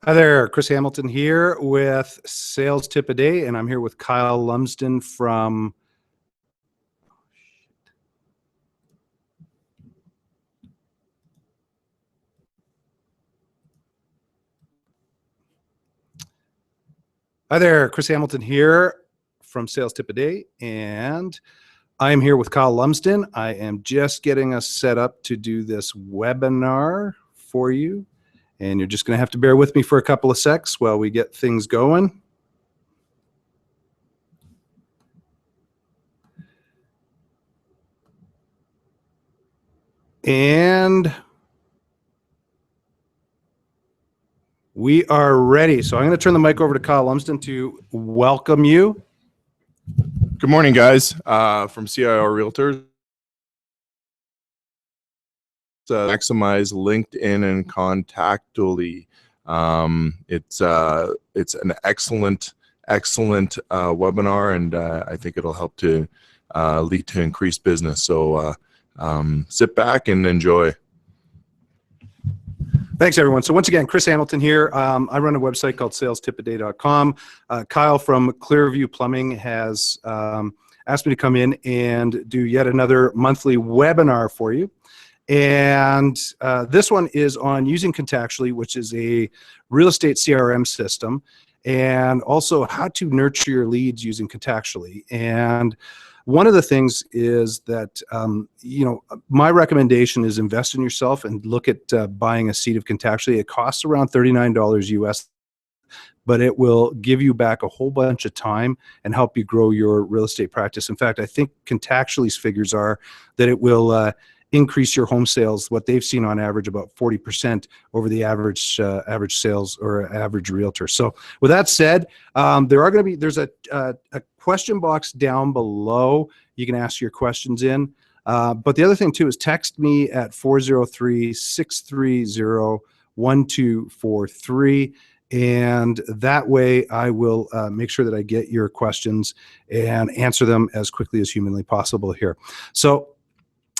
Hi there, Chris Hamilton here with Sales Tip a Day, and I'm here with Kyle Lumsden from Hi there, Chris Hamilton here from Sales Tip a Day, and I am here with Kyle Lumsden. I am just getting us set up to do this webinar for you, and you're just going to have to bear with me for a couple of secs while we get things going. And we are ready. So I'm going to turn the mic over to Kyle Lumsden to welcome you. Good morning, guys. From CIR Realtor. Maximize LinkedIn and Contextually. It's an excellent webinar, and I think it'll help to lead to increased business. So sit back and enjoy. Thanks, everyone. So once again, Chris Hamilton here. I run a website called salestipaday.com. Kyle from Clearview Plumbing has asked me to come in and do yet another monthly webinar for you. And this one is on using Contextually, which is a real estate CRM system, and also how to nurture your leads using Contextually. And one of the things is that, my recommendation is invest in yourself and look at buying a seat of Contextually. It costs around $39 US, but it will give you back a whole bunch of time and help you grow your real estate practice. In fact, I think Contextually's figures are that it will increase your home sales, what they've seen on average, about 40% over the average sales or average realtor. So with that said, there's a question box down below. You can ask your questions in. But the other thing too is text me at 403-630-1243. And that way I will make sure that I get your questions and answer them as quickly as humanly possible here. So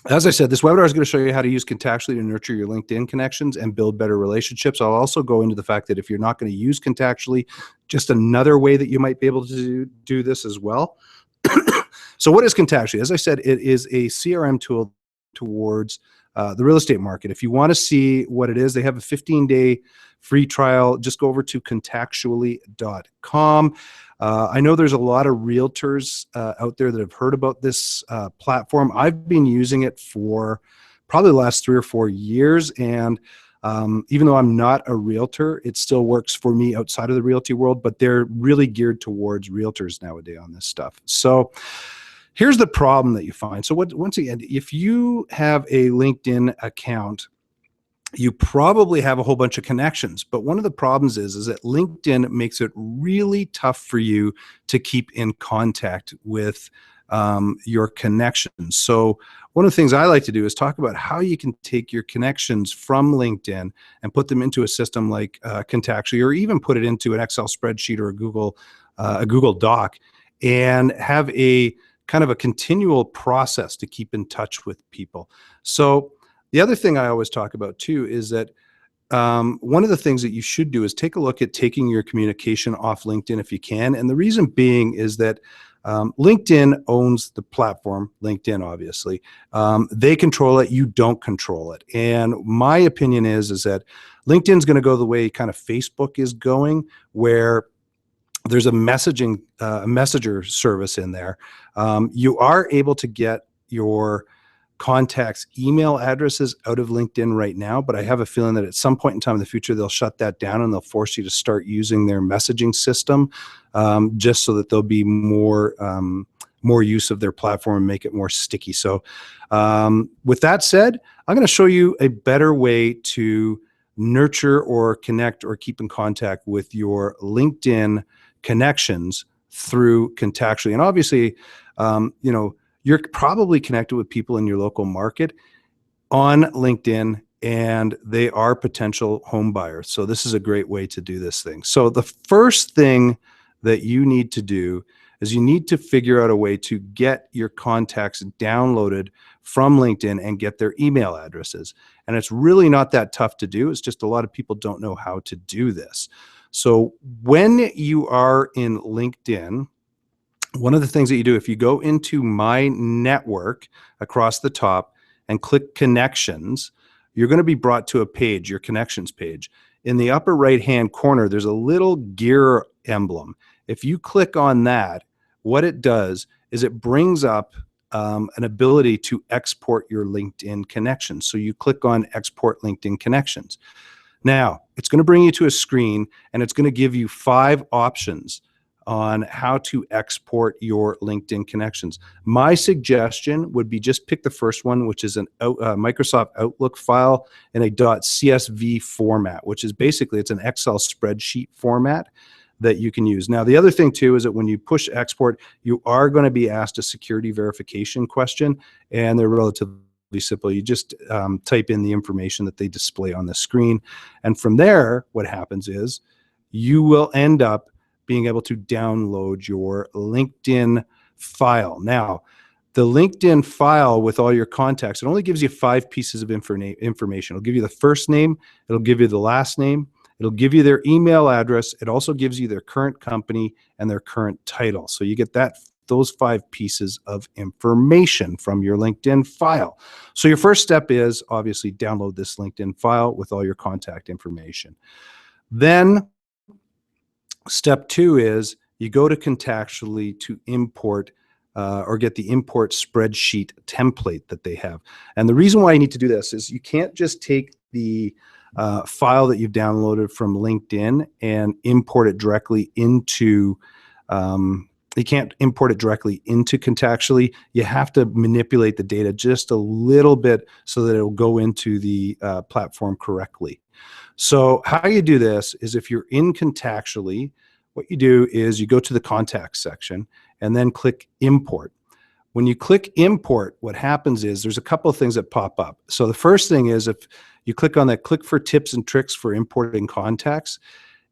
as I said, this webinar is going to show you how to use Contextually to nurture your LinkedIn connections and build better relationships. I'll also go into the fact that if you're not going to use Contextually, just another way that you might be able to do this as well. So what is Contextually? As I said, it is a CRM tool towards the real estate market. If you want to see what it is, they have a 15-day free trial. Just go over to contextually.com. I know there's a lot of realtors out there that have heard about this platform. I've been using it for probably the last 3 or 4 years, and even though I'm not a realtor, it still works for me outside of the realty world, but they're really geared towards realtors nowadays on this stuff. So here's the problem that you find. So once again, if you have a LinkedIn account, you probably have a whole bunch of connections, but one of the problems is that LinkedIn makes it really tough for you to keep in contact with your connections. So one of the things I like to do is talk about how you can take your connections from LinkedIn and put them into a system like Contextually, or even put it into an Excel spreadsheet or a Google Doc, and have a kind of a continual process to keep in touch with people. So the other thing I always talk about too is that one of the things that you should do is take a look at taking your communication off LinkedIn if you can. And the reason being is that LinkedIn owns the platform, LinkedIn obviously. They control it, you don't control it. And my opinion is that LinkedIn's going to go the way kind of Facebook is going, where there's a messenger service in there. You are able to get your contacts' email addresses out of LinkedIn right now, but I have a feeling that at some point in time in the future, they'll shut that down and they'll force you to start using their messaging system, just so that there'll be more use of their platform and make it more sticky. So with that said, I'm going to show you a better way to nurture or connect or keep in contact with your LinkedIn connections through Contextually. And obviously, you're probably connected with people in your local market on LinkedIn, and they are potential home buyers. So this is a great way to do this thing. So the first thing that you need to do, is you need to figure out a way to get your contacts downloaded from LinkedIn and get their email addresses. And it's really not that tough to do. It's just a lot of people don't know how to do this. So when you are in LinkedIn, one of the things that you do, if you go into My Network across the top and click Connections, you're going to be brought to a page, your Connections page. In the upper right-hand corner, there's a little gear emblem. If you click on that, what it does is it brings up an ability to export your LinkedIn connections. So you click on Export LinkedIn Connections. Now, it's going to bring you to a screen, and it's going to give you 5 options on how to export your LinkedIn connections. My suggestion would be just pick the first one, which is a Microsoft Outlook file in a .csv format, which is basically, it's an Excel spreadsheet format that you can use. Now, the other thing too is that when you push export, you are going to be asked a security verification question, and they're relatively simple. You just type in the information that they display on the screen. And from there, what happens is you will end up being able to download your LinkedIn file. Now, the LinkedIn file with all your contacts, it only gives you 5 pieces of information. It'll give you the first name, it'll give you the last name, it'll give you their email address, it also gives you their current company and their current title. So you get those 5 pieces of information from your LinkedIn file. So your first step is obviously download this LinkedIn file with all your contact information. Then step 2 is you go to Contextually to import or get the import spreadsheet template that they have. And the reason why you need to do this is you can't just take the file that you've downloaded from LinkedIn and import it directly into you can't import it directly into Contextually. You have to manipulate the data just a little bit so that it will go into the platform correctly. So how you do this is if you're in Contextually, what you do is you go to the contacts section and then click import. When you click import, what happens is there's a couple of things that pop up. So the first thing is if you click on that, click for tips and tricks for importing contacts.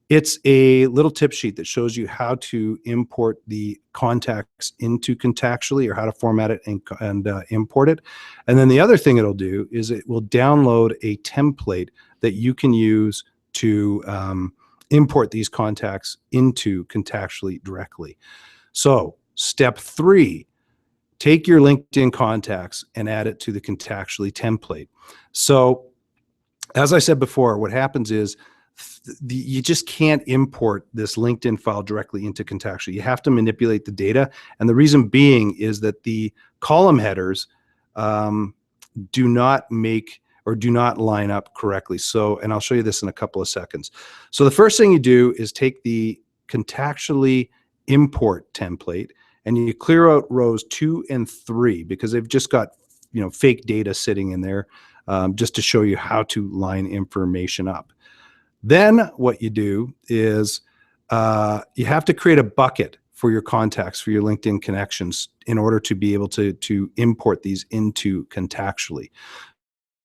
It's a little tip sheet that shows you how to import the contacts into Contextually or how to format it and import it. And then the other thing it'll do is it will download a template that you can use to import these contacts into Contextually directly. So step 3, take your LinkedIn contacts and add it to the Contextually template. So as I said before, what happens is you just can't import this LinkedIn file directly into Contextually. You have to manipulate the data. And the reason being is that the column headers do not make or do not line up correctly. So, and I'll show you this in a couple of seconds. So the first thing you do is take the Contextually import template and you clear out rows 2 and 3 because they've just got, you know, fake data sitting in there just to show you how to line information up. Then what you do is you have to create a bucket for your contacts, for your LinkedIn connections in order to be able to import these into Contextually.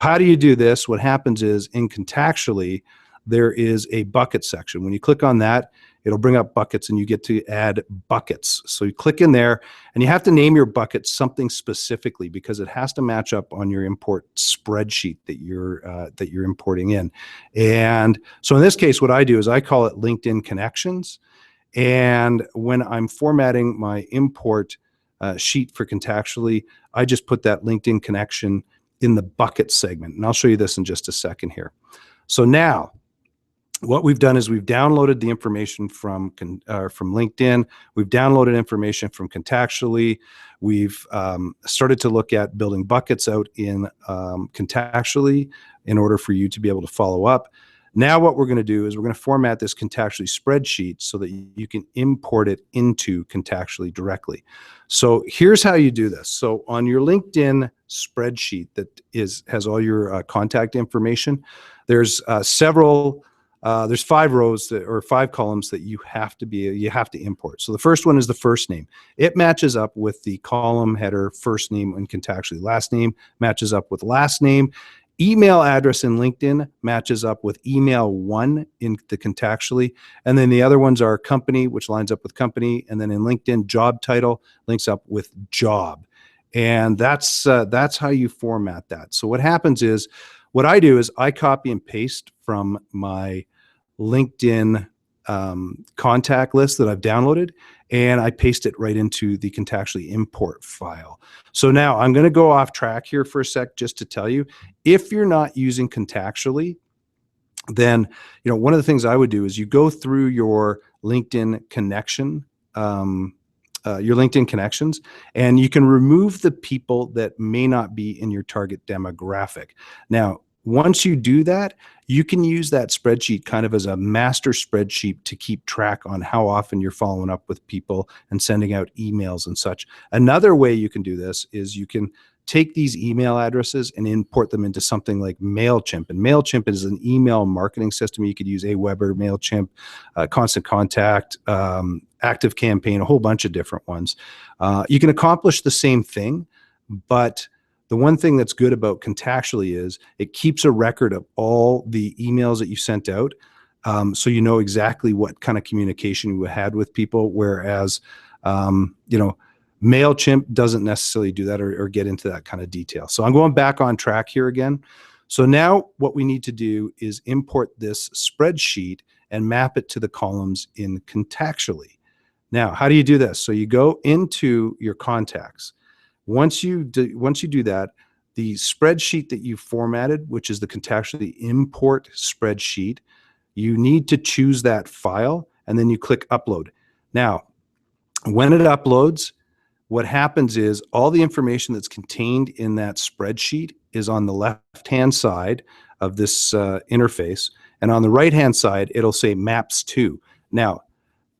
How do you do this? What happens is in Contextually, there is a bucket section. When you click on that, it'll bring up buckets and you get to add buckets. So you click in there and you have to name your bucket something specifically because it has to match up on your import spreadsheet that you're importing in. And so in this case, what I do is I call it LinkedIn Connections. And when I'm formatting my import sheet for Contextually, I just put that LinkedIn connection in the bucket segment. And I'll show you this in just a second here. So now, what we've done is we've downloaded the information from LinkedIn. We've downloaded information from Contextually. We've started to look at building buckets out in Contextually in order for you to be able to follow up. Now what we're going to do is we're going to format this Contextually spreadsheet so that you can import it into Contextually directly. So here's how you do this. So on your LinkedIn spreadsheet that has all your contact information, there's there's 5 rows or 5 columns that you have to import. So the first one is the first name. It matches up with the column header first name in Contextually. Last name matches up with last name. email address in LinkedIn matches up with email one in the Contextually. And then the other ones are company, which lines up with company. And then in LinkedIn, job title links up with job. And that's how you format that. So what happens is, what I do is I copy and paste from my LinkedIn contact list that I've downloaded, and I paste it right into the Contextually import file. So now I'm going to go off track here for a sec just to tell you, if you're not using Contextually, then one of the things I would do is you go through your LinkedIn connection, your LinkedIn connections, and you can remove the people that may not be in your target demographic. Now, once you do that, you can use that spreadsheet kind of as a master spreadsheet to keep track on how often you're following up with people and sending out emails and such. Another way you can do this is you can take these email addresses and import them into something like MailChimp. And MailChimp is an email marketing system. You could use Aweber, MailChimp, Constant Contact, Active Campaign, a whole bunch of different ones. You can accomplish the same thing, but the one thing that's good about Contextually is it keeps a record of all the emails that you sent out, so you know exactly what kind of communication you had with people, whereas MailChimp doesn't necessarily do that or get into that kind of detail. So I'm going back on track here again. So now what we need to do is import this spreadsheet and map it to the columns in Contextually. Now, how do you do this? So you go into your contacts. Once you do that, the spreadsheet that you formatted, which is the Contextually import spreadsheet, you need to choose that file and then you click upload. Now, when it uploads, what happens is all the information that's contained in that spreadsheet is on the left-hand side of this interface, and on the right-hand side, it'll say maps to. Now,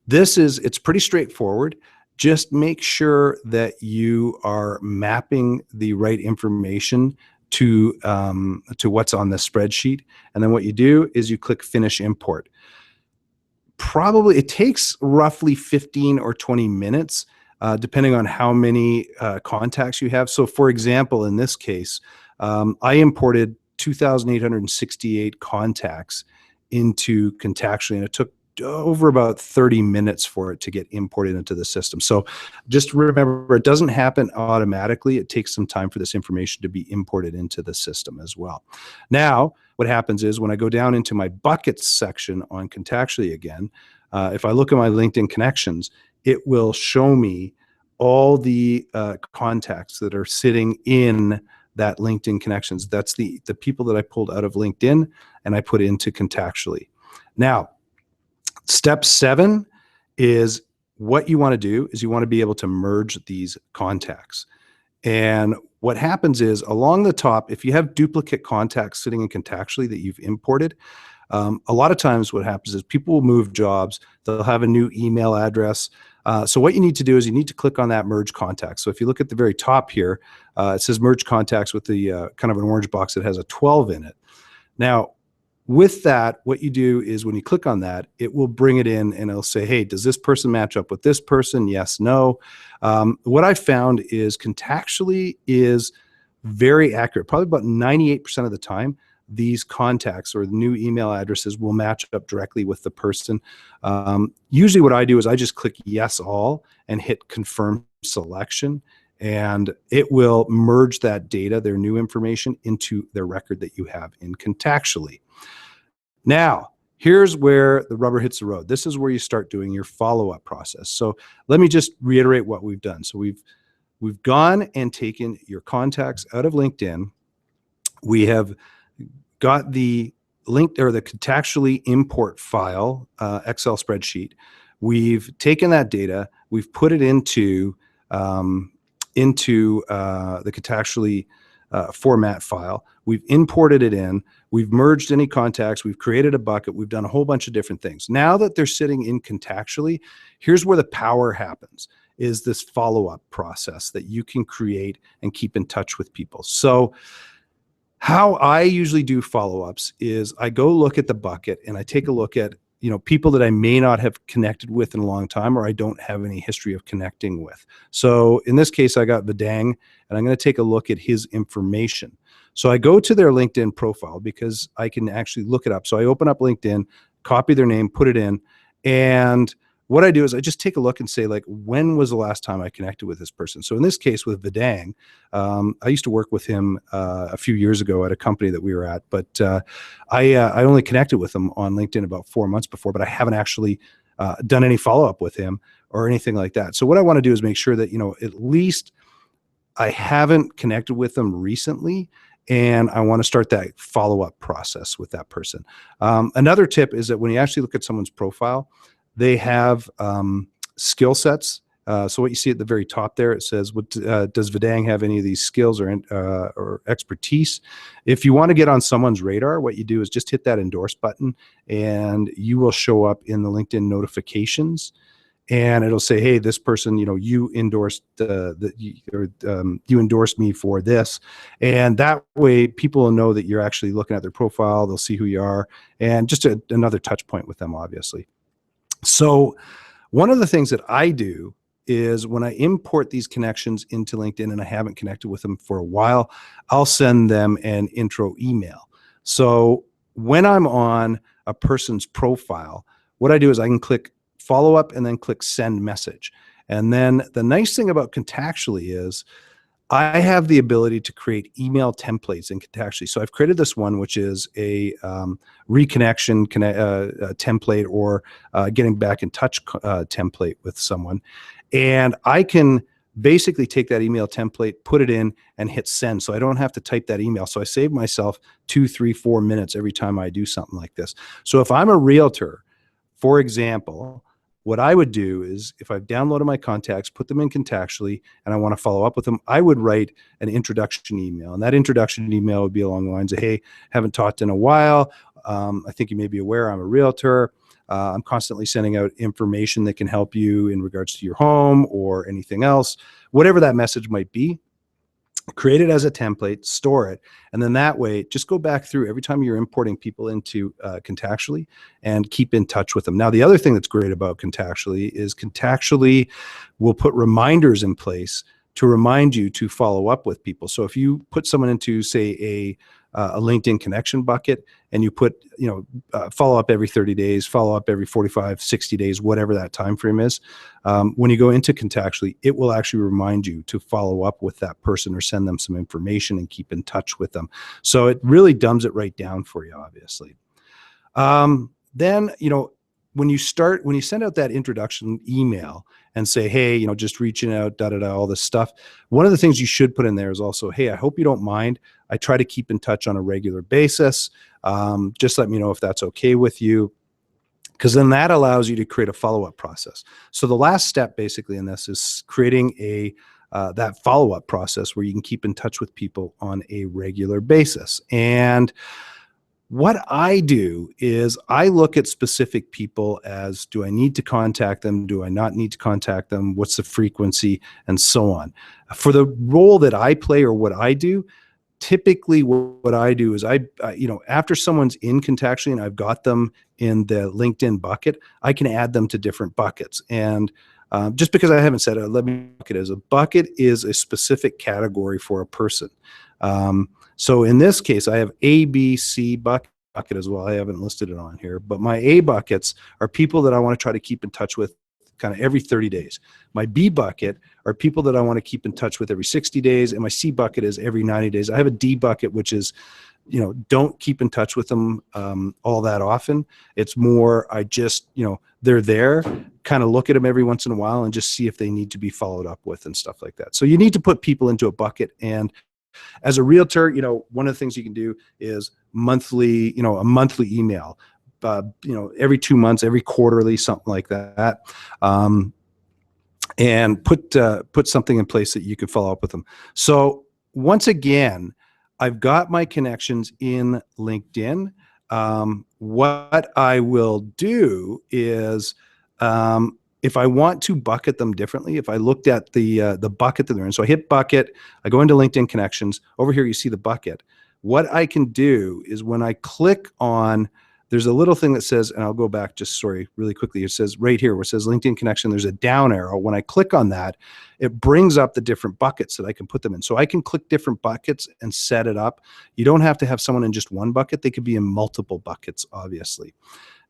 it's pretty straightforward. Just make sure that you are mapping the right information to what's on the spreadsheet. And then what you do is you click Finish Import. Probably it takes roughly 15 or 20 minutes, depending on how many contacts you have. So for example, in this case, I imported 2,868 contacts into Contextually, and it took over about 30 minutes for it to get imported into the system. So just remember, it doesn't happen automatically. It takes some time for this information to be imported into the system as well. Now, what happens is when I go down into my buckets section on Contextually again, if I look at my LinkedIn connections, it will show me all the contacts that are sitting in that LinkedIn connections. That's the people that I pulled out of LinkedIn and I put into Contextually. Now, step 7 is what you want to do is you want to be able to merge these contacts. And what happens is along the top, if you have duplicate contacts sitting in Contextually that you've imported, a lot of times what happens is people will move jobs, they'll have a new email address. So what you need to do is you need to click on that merge contacts. So if you look at the very top here, it says merge contacts with the kind of an orange box that has a 12 in it. Now, with that, what you do is when you click on that, it will bring it in and it'll say, hey, does this person match up with this person? Yes, no. What I found is Contextually is very accurate. Probably about 98% of the time, these contacts or new email addresses will match up directly with the person. Usually what I do is I just click yes all and hit confirm selection, and it will merge that data, their new information, into their record that you have in Contextually. Now, here's where the rubber hits the road. This is where you start doing your follow-up process. So let me just reiterate what we've done. So we've gone and taken your contacts out of LinkedIn. We have got the link or the Contextually import file, Excel spreadsheet. We've taken that data, we've put it into the Contextually format file. We've imported it in. We've merged any contacts. We've created a bucket. We've done a whole bunch of different things. Now that they're sitting in Contextually, here's where the power happens, is this follow-up process that you can create and keep in touch with people. So how I usually do follow-ups is I go look at the bucket and I take a look at people that I may not have connected with in a long time, or I don't have any history of connecting with. So in this case, I got Vidang, and I'm going to take a look at his information. So I go to their LinkedIn profile because I can actually look it up. So I open up LinkedIn, copy their name, put it in, and what I do is I just take a look and say, like, when was the last time I connected with this person? So in this case with Vidang, I used to work with him a few years ago at a company that we were at, but I only connected with him on LinkedIn about 4 months before, but I haven't actually done any follow-up with him or anything like that. So what I want to do is make sure that, at least I haven't connected with them recently, and I want to start that follow-up process with that person. Another tip is that when you actually look at someone's profile, they have skill sets. So what you see at the very top there, it says, "What does Vidang have any of these skills or expertise?" If you want to get on someone's radar, what you do is just hit that endorse button, and you will show up in the LinkedIn notifications. And it'll say, "Hey, this person, you endorsed you endorsed me for this," and that way people will know that you're actually looking at their profile. They'll see who you are, and just another touch point with them, obviously. So one of the things that I do is when I import these connections into LinkedIn and I haven't connected with them for a while, I'll send them an intro email. So when I'm on a person's profile, what I do is I can click follow up and then click send message. And then the nice thing about Contextually is I have the ability to create email templates in Contextually. So I've created this one, which is a reconnection template, or getting back in touch template with someone. And I can basically take that email template, put it in, and hit send. So I don't have to type that email. So I save myself 2, 3, 4 minutes every time I do something like this. So if I'm a realtor, for example, what I would do is, if I've downloaded my contacts, put them in Contextually, and I want to follow up with them, I would write an introduction email. And that introduction email would be along the lines of, "Hey, haven't talked in a while. I think you may be aware I'm a realtor. I'm constantly sending out information that can help you in regards to your home or anything else," whatever that message might be. Create it as a template, store it, and then that way, just go back through every time you're importing people into Contextually and keep in touch with them. Now, the other thing that's great about Contextually is Contextually will put reminders in place to remind you to follow up with people. So if you put someone into, say, a LinkedIn connection bucket, and you put, follow up every 30 days, follow up every 45, 60 days, whatever that time frame is, when you go into Contextually, it will actually remind you to follow up with that person or send them some information and keep in touch with them. So it really dumbs it right down for you, obviously. Then, when you send out that introduction email and say, "Hey, just reaching out, all this stuff," one of the things you should put in there is also, "Hey, I hope you don't mind. I try to keep in touch on a regular basis. Just let me know if that's okay with you," because then that allows you to create a follow-up process. So the last step basically in this is creating that follow-up process where you can keep in touch with people on a regular basis. And what I do is I look at specific people as, do I need to contact them? Do I not need to contact them? What's the frequency? And so on. For the role that I play or what I do, typically what I do is after someone's in Contextually and I've got them in the LinkedIn bucket, I can add them to different buckets. And just because I haven't said it, let me bucket is. A bucket is a specific category for a person. So in this case, I have A, B, C bucket as well. I haven't listed it on here, but my A buckets are people that I want to try to keep in touch with kind of every 30 days. My B bucket are people that I want to keep in touch with every 60 days. And my C bucket is every 90 days. I have a D bucket, which is, don't keep in touch with them all that often. It's more, I just, they're there, kind of look at them every once in a while and just see if they need to be followed up with and stuff like that. So you need to put people into a bucket. And as a realtor, one of the things you can do is a monthly email, every 2 months, every quarterly, something like that. And put something in place that you can follow up with them. So once again, I've got my connections in LinkedIn. What I will do is, if I want to bucket them differently, if I looked at the bucket that they're in, so I hit bucket, I go into LinkedIn connections. Over here, you see the bucket. What I can do is when I click on there's a little thing that says, and I'll go back just, sorry, really quickly. It says right here where it says LinkedIn connection, there's a down arrow. When I click on that, it brings up the different buckets that I can put them in. So I can click different buckets and set it up. You don't have to have someone in just one bucket. They could be in multiple buckets, obviously.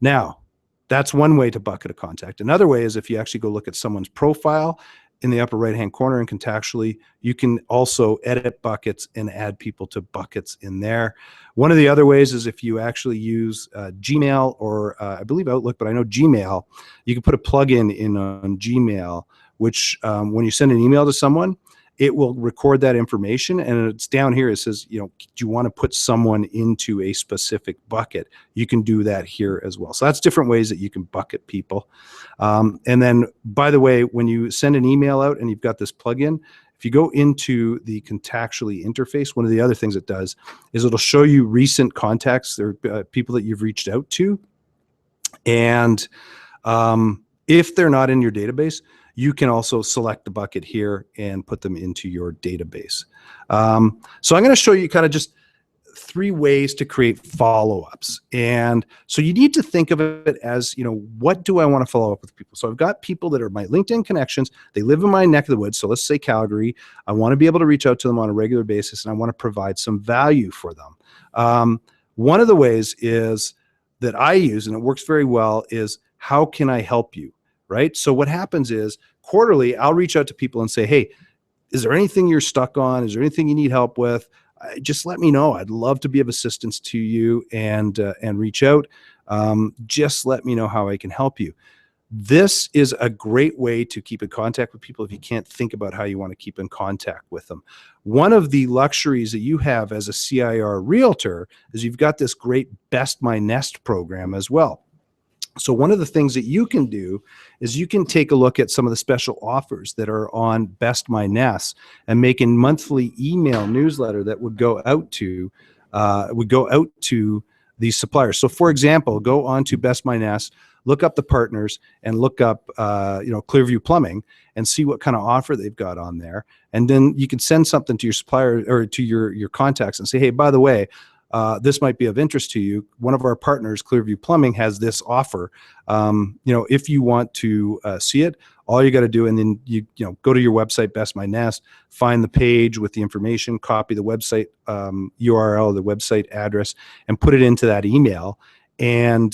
Now, that's one way to bucket a contact. Another way is if you actually go look at someone's profile in the upper right-hand corner and Contextually, you can also edit buckets and add people to buckets in there. One of the other ways is if you actually use Gmail or I believe Outlook, but I know Gmail, you can put a plugin in on Gmail, which when you send an email to someone, it will record that information, and it's down here. It says, do you want to put someone into a specific bucket? You can do that here as well. So that's different ways that you can bucket people. And then, by the way, when you send an email out and you've got this plugin, if you go into the Contextually interface, one of the other things it does is it'll show you recent contacts or people that you've reached out to. And if they're not in your database, you can also select the bucket here and put them into your database. So I'm going to show you kind of just 3 ways to create follow-ups. And so you need to think of it as, what do I want to follow up with people? So I've got people that are my LinkedIn connections. They live in my neck of the woods. So let's say Calgary. I want to be able to reach out to them on a regular basis, and I want to provide some value for them. One of the ways is that I use, and it works very well, is how can I help you? Right? So what happens is quarterly, I'll reach out to people and say, hey, is there anything you're stuck on? Is there anything you need help with? Just let me know. I'd love to be of assistance to you and reach out. Just let me know how I can help you. This is a great way to keep in contact with people if you can't think about how you want to keep in contact with them. One of the luxuries that you have as a CIR realtor is you've got this great Best My Nest program as well. So one of the things that you can do is you can take a look at some of the special offers that are on Best My Nest and make a monthly email newsletter that would go out to these suppliers. So for example, go on to Best My Nest, look up the partners, and look up Clearview Plumbing and see what kind of offer they've got on there. And then you can send something to your supplier or to your contacts and say, hey, by the way, this might be of interest to you. One of our partners, Clearview Plumbing, has this offer. If you want to see it, all you got to do, and then you go to your website, Best My Nest, find the page with the information, copy the website URL, the website address, and put it into that email and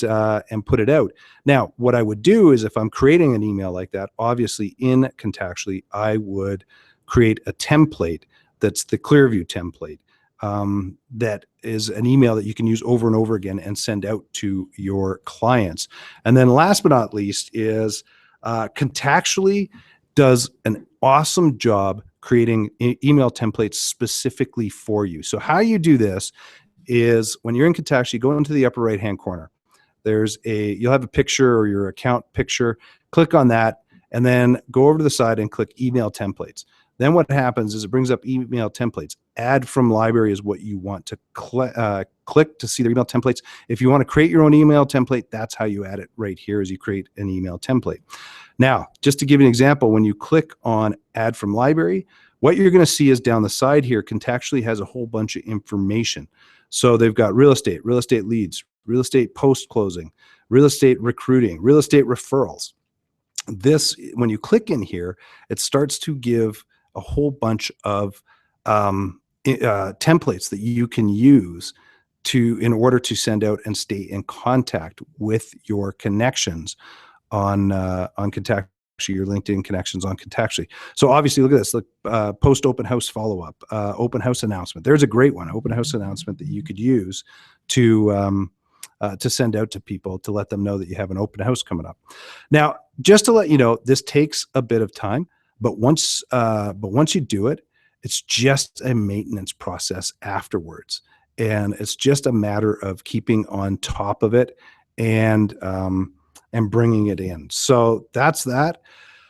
put it out. Now, what I would do is if I'm creating an email like that, obviously in Contextually, I would create a template that's the Clearview template. That is an email that you can use over and over again and send out to your clients. And then last but not least is Contextually does an awesome job creating email templates specifically for you. So how you do this is when you're in Contextually, go into the upper right-hand corner. You'll have a picture or your account picture. Click on that and then go over to the side and click email templates. Then what happens is it brings up email templates. Add from library is what you want to click to see the email templates. If you want to create your own email template, that's how you add it right here, is you create an email template. Now, just to give you an example, when you click on add from library, what you're going to see is down the side here, Contextually has a whole bunch of information. So they've got real estate leads, real estate post-closing, real estate recruiting, real estate referrals. This, when you click in here, it starts to give a whole bunch of templates that you can use in order to send out and stay in contact with your connections on Contextually, your LinkedIn connections on Contextually. So obviously, look at this. Look, post open house follow up, open house announcement. There's a great one, open house announcement that you could use to send out to people to let them know that you have an open house coming up. Now, just to let you know, this takes a bit of time. But once you do it, it's just a maintenance process afterwards, and it's just a matter of keeping on top of it and bringing it in. So that's that.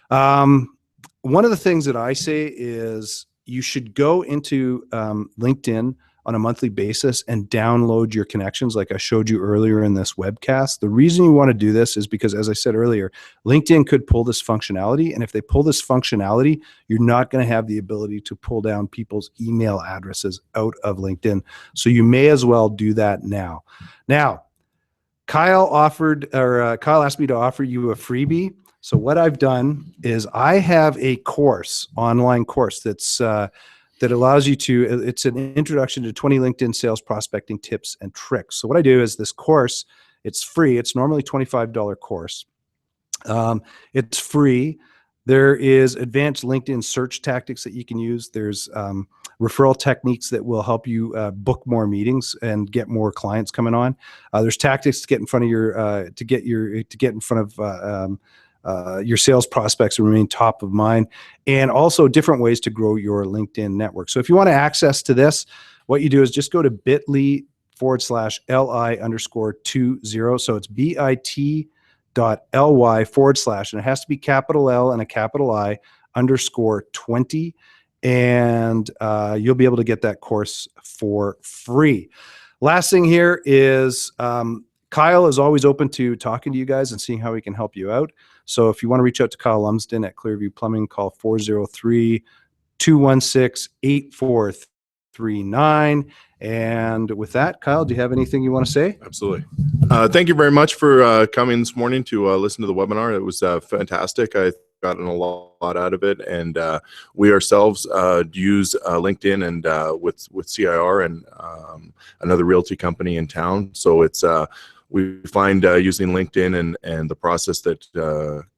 One of the things that I say is you should go into LinkedIn on a monthly basis and download your connections like I showed you earlier in this webcast. The reason you want to do this is because, as I said earlier, LinkedIn could pull this functionality. And if they pull this functionality, you're not going to have the ability to pull down people's email addresses out of LinkedIn. So you may as well do that now. Now, Kyle asked me to offer you a freebie. So what I've done is I have a course, online course that allows you to, it's an introduction to 20 LinkedIn sales prospecting tips and tricks. So what I do is this course, it's free. It's normally $25 course. It's free. There is advanced LinkedIn search tactics that you can use. There's referral techniques that will help you book more meetings and get more clients coming on. There's tactics to get in front of your sales prospects and remain top of mind, and also different ways to grow your LinkedIn network. So if you want to access to this, what you do is just go to bit.ly/LI_20. So it's bit.ly/ and it has to be capital L and a capital I _20. And you'll be able to get that course for free. Last thing here is Kyle is always open to talking to you guys and seeing how he can help you out. So if you want to reach out to Kyle Lumsden at Clearview Plumbing, call 403-216-8439. And with that, Kyle, do you have anything you want to say? Absolutely. Thank you very much for coming this morning to listen to the webinar. It was fantastic. I gotten a lot out of it, and we ourselves use LinkedIn and with CIR and another realty company in town. So it's we find using LinkedIn and the process that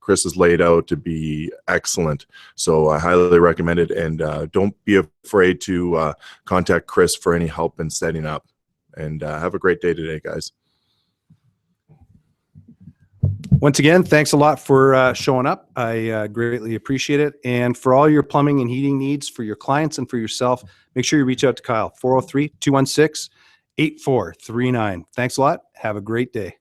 Chris has laid out to be excellent. So I highly recommend it, and don't be afraid to contact Chris for any help in setting up. And have a great day today, guys. Once again, thanks a lot for showing up. I greatly appreciate it. And for all your plumbing and heating needs for your clients and for yourself, make sure you reach out to Kyle, 403-216-8439. Thanks a lot. Have a great day.